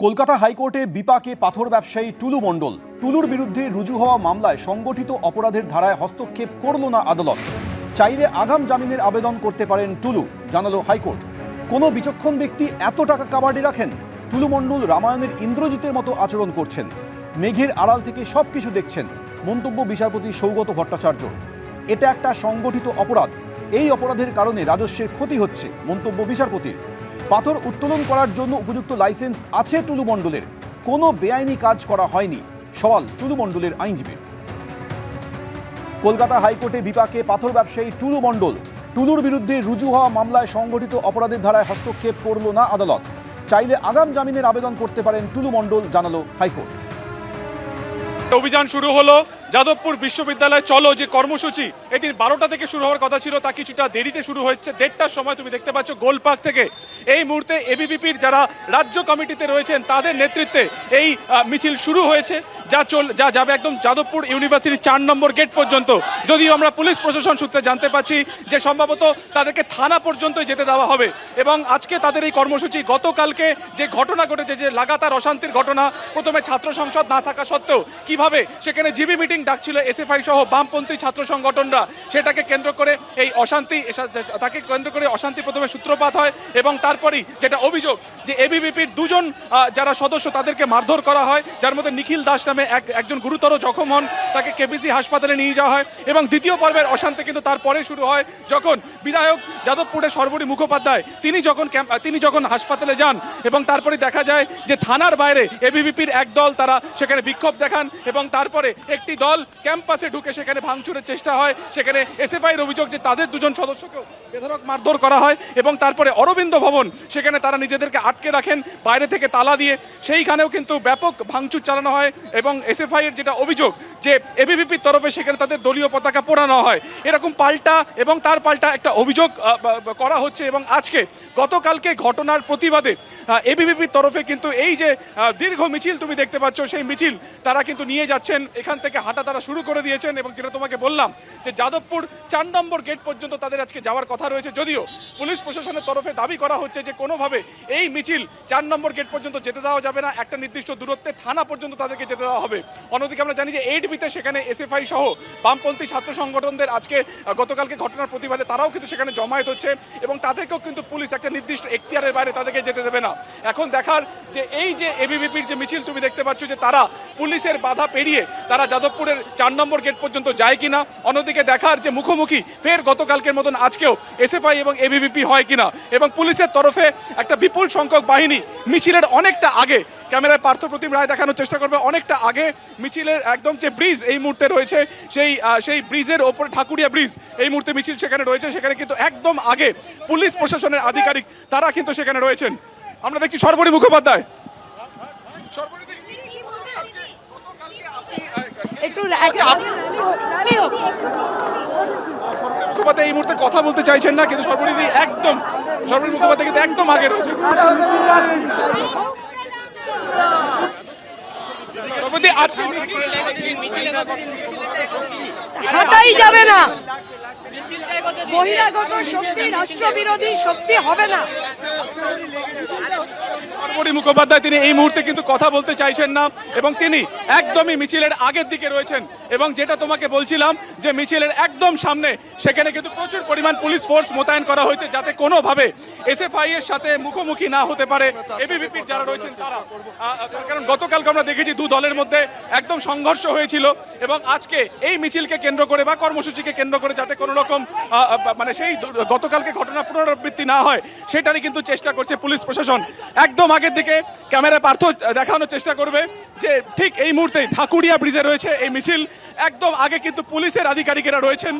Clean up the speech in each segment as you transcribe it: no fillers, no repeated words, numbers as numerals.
কলকাতা হাইকোর্টে বিপাকে পাথর ব্যবসায়ী টুলু মণ্ডল। টুলুর বিরুদ্ধে রুজু হওয়া মামলায় সংগঠিত অপরাধের ধারায় হস্তক্ষেপ করল না আদালত। চাইলে আগাম জামিনের আবেদন করতে পারেন টুলু, জানালো হাইকোর্ট। কোনো বিচক্ষণ ব্যক্তি এত টাকা কাবাডি রাখেন? টুলু মণ্ডল রামায়ণের ইন্দ্রজিতের মতো আচরণ করছেন, মেঘের আড়াল থেকে সবকিছু দেখছেন, মন্তব্য বিচারপতি সৌগত ভট্টাচার্য। এটা একটা সংগঠিত অপরাধ, এই অপরাধের কারণে রাজস্বের ক্ষতি হচ্ছে, মন্তব্য বিচারপতির। পাথর উত্তোলন করার জন্য উপযুক্ত লাইসেন্স আছে টুলু মণ্ডলের, কোনো বেআইনি কাজ করা হয়নি, সওয়াল টুলু মণ্ডলের আইনজীবীর। কলকাতা হাইকোর্টে বিপাকে পাথর ব্যবসায়ী টুলু মণ্ডল। টুলুর বিরুদ্ধে রুজু হওয়া মামলায় সংগঠিত অপরাধের ধারায় হস্তক্ষেপ করল না আদালত। চাইলে আগাম জামিনের আবেদন করতে পারেন টুলু মণ্ডল, জানালো হাইকোর্ট। অভিযান শুরু হলো যাদবপুর বিশ্ববিদ্যালয় চলো যে কর্মসূচি, এদিন 12টা থেকে শুরু হওয়ার কথা ছিল, তা কিছুটা দেরিতে শুরু হচ্ছে। 1:30টার সময় তুমি দেখতে পাচ্ছ গোলপার্ক থেকে এই মুহূর্তে এবিভিপির যারা রাজ্য কমিটিতে রয়েছেন তাদের নেতৃত্বে এই মিছিল শুরু হয়েছে, যা যাবে একদম যাদবপুর ইউনিভার্সিটির 4 নম্বর গেট পর্যন্ত। যদিও আমরা পুলিশ প্রশাসন সূত্রে জানতে পাচ্ছি যে সম্ভবত তাদেরকে থানা পর্যন্ত যেতে দেওয়া হবে। এবং আজকে তাদের এই কর্মসূচি, গতকালকে যে ঘটনা ঘটেছে, যে লাগাতার অশান্তির ঘটনা, প্রথমে ছাত্র সংসদ না থাকা সত্ত্বেও কিভাবে সেখানে জিবি মিটিং ডাকছিল এসএফআই সহ বামপন্থী ছাত্র সংগঠনরা, সেটাকে কেন্দ্র করে এই অশান্তি, তাকে কেন্দ্র করে অশান্তি প্রথমে সূত্রপাত হয়। এবং তারপরেই যেটা অভিযোগ যে এবিভিপির 2 জন যারা সদস্য তাদেরকে মারধর করা হয়, যার মধ্যে নিখিল দাস নামে একজন গুরুতর জখম হন, তাকে কেপিসি হাসপাতালে নিয়ে যাওয়া হয়। এবং দ্বিতীয় পর্বের অশান্তি কিন্তু তারপরে শুরু হয় যখন বিধায়ক যাদবপুরের সর্বরী মুখোপাধ্যায় তিনি যখন হাসপাতালে যান, এবং তারপরে দেখা যায় যে থানার বাইরে এবিভিপির একদল তারা সেখানে বিক্ষোভ দেখান, এবং তারপরে একটি দল ক্যাম্পাসে ঢুকে সেখানে ভাঙচুরের চেষ্টা হয়। সেখানে এসএফআইয়ের অভিযোগ যে তাদের 2 জন সদস্যকেও বেধড়ক মারধর করা হয়। এবং তারপরে অরবিন্দ ভবন, সেখানে তারা নিজেদেরকে আটকে রাখেন বাইরে থেকে তালা দিয়ে, সেইখানেও কিন্তু ব্যাপক ভাঙচুর চালানো হয়। এবং এসএফআইয়ের যেটা অভিযোগ যে এবিভিপির তরফে সেখানে তাদের দলীয় পতাকা পোড়ানো হয়। এরকম পাল্টা এবং তার পাল্টা একটা অভিযোগ করা হচ্ছে। এবং গতকালকে ঘটনার প্রতিবাদে এবিভিপির তরফে কিন্তু এই যে দীর্ঘ মিছিল তুমি দেখতে পাচ্ছ, সেই মিছিল তারা কিন্তু নিয়ে যাচ্ছেন, এখান থেকে হাঁটা তারা শুরু করে দিয়েছেন। এবং যেটা তোমাকে বললাম যে যাদবপুর 4 নম্বর গেট পর্যন্ত তাদের আজকে যাওয়ার কথা রয়েছে। যদিও পুলিশ প্রশাসনের তরফে দাবি করা হচ্ছে যে কোনোভাবে এই মিছিল 4 নম্বর গেট পর্যন্ত যেতে দেওয়া যাবে না, একটা নির্দিষ্ট দূরত্বে থানা পর্যন্ত তাদেরকে যেতে দেওয়া হবে। অন্যদিকে আমরা জানি যে 8বিতে সেখানে এসএফআই সহ বামপন্থী ছাত্র সংগঠনদের আজকে গতকালকে ঘটনার প্রতিবাদে তারাও কিন্তু সেখানে জমায়েত হচ্ছে, এবং তাদেরকেও কিন্তু পুলিশ একটা নির্দিষ্ট এখতিয়ারের বাইরে তাদেরকে যেতে দেবে না। এখন দেখার যে এই যে এবিভিপির যে মিছিল তুমি দেখতে পাচ্ছ, যে তারা পুলিশের বাধা পেরিয়ে তারা যাদবপুরের 4 নম্বর গেট পর্যন্ত যায় কিনা। অন্যদিকে দেখার যে মুখোমুখি ফের গতকালকের মতন আজকেও এসএফআই এবং এবিভিপি হয় কিনা। এবং পুলিশের তরফে একটা বিপুল সংখ্যক বাহিনী মিছিলের অনেকটা আগে, ক্যামেরায় পার্থপ্রতিম রায় দেখানোর চেষ্টা করবে, অনেকটা আগে মিছিলের একদম যে ব্রিজ এই মুহূর্তে রয়েছে, সেই ব্রিজের ওপরে ঠাকুরিয়া ব্রিজ এই মুহূর্তে মিছিল সেখানে রয়েছে, সেখানে কিন্তু একদম আগে পুলিশ প্রশাসনের আধিকারিক তারা কিন্তু সেখানে রয়েছেন। আমরা দেখছি সর্বরী মুখোপাধ্যায়। মুখোপাধ্যায় এই মুহূর্তে কথা বলতে চাইছেন না, কিন্তু সর্বরী মুখোপাধ্যায় কিন্তু একদম আগে রয়েছে। হাঁটাই যাবে না, বহিরাগত শক্তি, রাষ্ট্রবিরোধী শক্তি হবে না। সর্বরী মুখোপাধ্যায় তিনি এই মুহূর্তে কিন্তু কথা বলতে চাইছেন না, এবং তিনি একদমই মিছিলের আগের দিকে রয়েছেন। এবং যেটা তোমাকে বলছিলাম যে মিছিলের একদম সামনে সেখানে কিন্তু প্রচুর পরিমাণ পুলিশ ফোর্স মোতায়েন করা হয়েছে, যাতে কোনোভাবে এসএফআই এর সাথে মুখোমুখি না হতে পারে এবিভিপির যারা রয়েছেন তারা। কারণ গতকালকে আমরা দেখেছি 2 দলের মধ্যে একদম সংঘর্ষ হয়েছিল, এবং আজকে এই মিছিলকে কেন্দ্র করে বা কর্মসূচিকে কেন্দ্র করে যাতে কোনো রকম মানে সেই গতকালকে ঘটনা পুনরাবৃত্তি না হয়, সেটারই কিন্তু চেষ্টা করছে পুলিশ প্রশাসন। একদম আগের দিকে ক্যামেরায় পার্থ দেখানোর চেষ্টা করবে যে ঠিক এই মুহূর্তে ঠাকুরিয়া ব্রিজে রয়েছে এই মিছিল, একদম আগে কিন্তু পুলিশের আধিকারিকেরা রয়েছেন,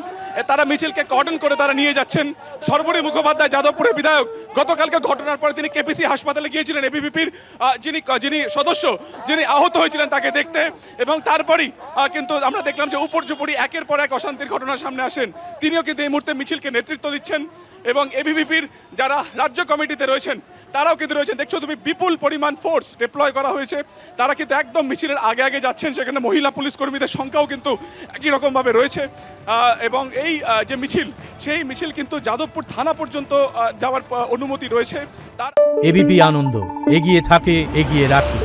তারা মিছিলকে কর্ডন করে তারা নিয়ে যাচ্ছেন। সর্বরী মুখোপাধ্যায় যাদবপুরের বিধায়ক, গতকালকে ঘটনার পরে তিনি কেপিসি হাসপাতালে গিয়েছিলেন এবিভিপির যিনি সদস্য যিনি আহত হয়েছিলেন তাকে দেখতে, এবং তারপরই কিন্তু আমরা দেখলাম যে উপর্যুপরি একের পর এক অশান্তির ঘটনা সামনে আসেন। তিনি তিনিও কিন্তু এই মুহূর্তে মিছিলকে নেতৃত্ব দিচ্ছেন এবং এবিভিপির যারা রাজ্য কমিটিতে রয়েছেন তারাও কিন্তু রয়েছেন। দেখছো তুমি বিপুল পরিমাণ ফোর্স ডিপ্লয় করা হয়েছে, তারা কিন্তু একদম মিছিলের আগে আগে যাচ্ছেন। সেখানে মহিলা পুলিশ কর্মীদের সংখ্যাও কিন্তু একই রকমভাবে রয়েছে এবং এই যে মিছিল, সেই মিছিল কিন্তু যাদবপুর থানা পর্যন্ত যাওয়ার অনুমতি রয়েছে। তার এবিপি আনন্দ, এগিয়ে থাকে, এগিয়ে রাখে।